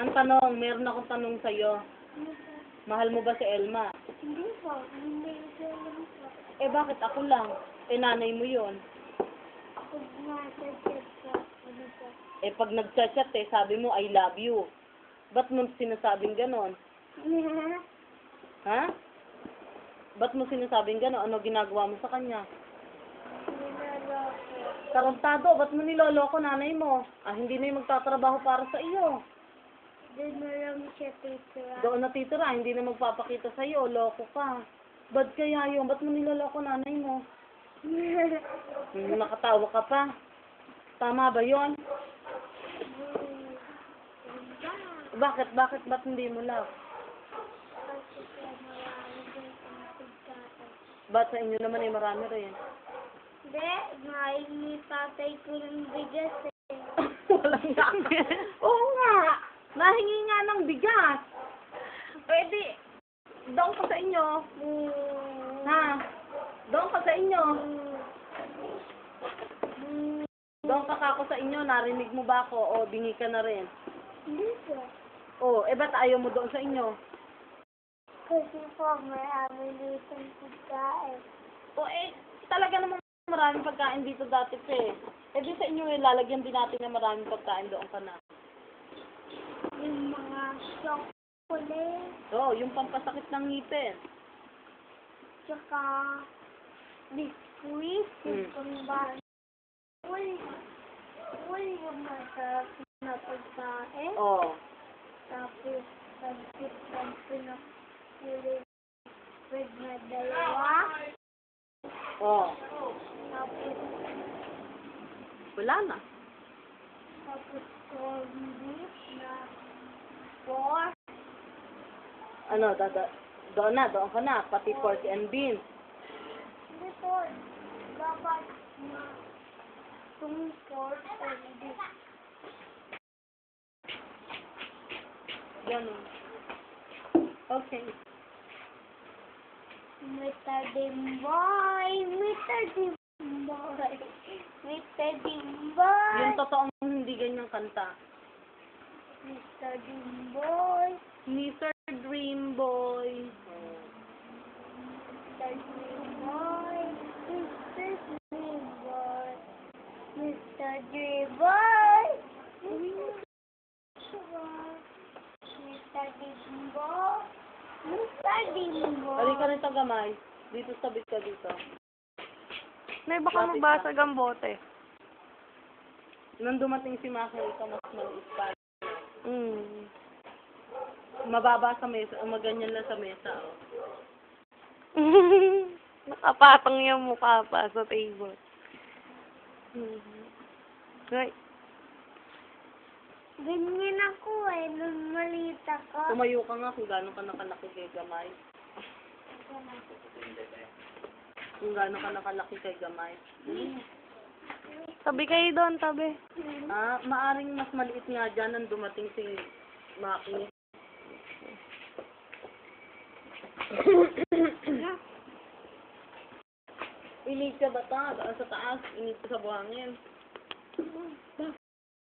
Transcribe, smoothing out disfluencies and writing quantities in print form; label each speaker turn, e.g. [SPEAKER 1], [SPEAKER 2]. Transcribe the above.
[SPEAKER 1] Ang tanong, meron akong tanong sa'yo. Mahal mo ba si Elma?
[SPEAKER 2] Hindi po. Hindi ko alam po.
[SPEAKER 1] Eh, bakit ako lang? Eh, nanay mo yon.
[SPEAKER 2] Ako nasa chat po. Ano po?
[SPEAKER 1] Eh, pag nagchat-chat eh, sabi mo, I love you. Ba't mo sinasabing ganon? Ha? Ba't mo sinasabing ganon? Ano ginagawa mo sa kanya?
[SPEAKER 2] Niloloko.
[SPEAKER 1] Tarantado, ba't mo niloloko nanay mo? Ah, hindi na yung magtatrabaho para sa iyo.
[SPEAKER 2] Doon na lang siya titira.
[SPEAKER 1] Doon natitira, hindi na magpapakita sa iyo. Loko ka. Ba't kaya yun? Ba't mo niloloko nanay mo? Nakatawa ka pa. Tama ba yon? Bakit? Ba't hindi mo love?
[SPEAKER 2] Kasi siya marami din ang pagkain.
[SPEAKER 1] Ba't sa inyo naman ay marami rin?
[SPEAKER 2] Hindi, ngayon ni tatay ko ng bigas eh.
[SPEAKER 1] Walang nga. Oo nga. Nahingi nga ng bigas. Pwede. Doon ka sa inyo. Ha? Doon ka sa inyo. Doon ka kako sa inyo. Narinig mo ba ako? O, bingi ka na rin.
[SPEAKER 2] Hindi po.
[SPEAKER 1] O, eh ba't ayaw mo doon sa inyo?
[SPEAKER 2] Kasi po marami dito ang pagkain.
[SPEAKER 1] O, eh, talaga namang maraming pagkain dito dati pa eh. Eh, di sa inyo eh, lalagyan din natin ng maraming pagkain doon ka na.
[SPEAKER 2] Yung mga chocolate,
[SPEAKER 1] Oo, yung pampasakit ng ngipin.
[SPEAKER 2] tsaka biskuit, yung pangbahay. Uy, yung masarap na pagkain.
[SPEAKER 1] Oo.
[SPEAKER 2] Tapos, pagkit ng pinakulit with na dalawa.
[SPEAKER 1] Oo.
[SPEAKER 2] Tapos,
[SPEAKER 1] Wala na.
[SPEAKER 2] tapos corned beef na 4.
[SPEAKER 1] Ano, doon ka na, pati pork and beans.
[SPEAKER 2] Hindi po, dapat na itong pork and beef.
[SPEAKER 1] Ganun. Okay.
[SPEAKER 2] Mr. Dimboy! Mr. Dimboy! Mr. Dimboy!
[SPEAKER 1] Yung totoong hindi ganyang kanta.
[SPEAKER 2] Mr. Dimboy!
[SPEAKER 1] Mr. Dream Boy.
[SPEAKER 2] Mr. Dimboy! Mr. Dimboy! Mr. Dimboy! Mr. Dimboy! Mr. Dimboy!
[SPEAKER 1] Halika rin sa gamay. Dito, sabit ka dito.
[SPEAKER 3] Nay, baka magbasag ang bote.
[SPEAKER 1] Nung dumating si Maki, ikaw mas maliit pa. Mababa sa mesa, maganyan lang sa mesa. Oh.
[SPEAKER 3] Nakapatong yung mukha pa sa table. Right.
[SPEAKER 2] Ganyan ako eh, nung maliit ako.
[SPEAKER 1] Tumayo ka nga kung gano'n ka nakalaki kay gamay. Kung gano'n ka nakalaki kay gamay.
[SPEAKER 3] Tabi kayo doon, tabi.
[SPEAKER 1] Ah, maaring mas maliit nga dyan nang dumating si Maki. Init ka ba ta? Sa taas, init ka sa buhangin.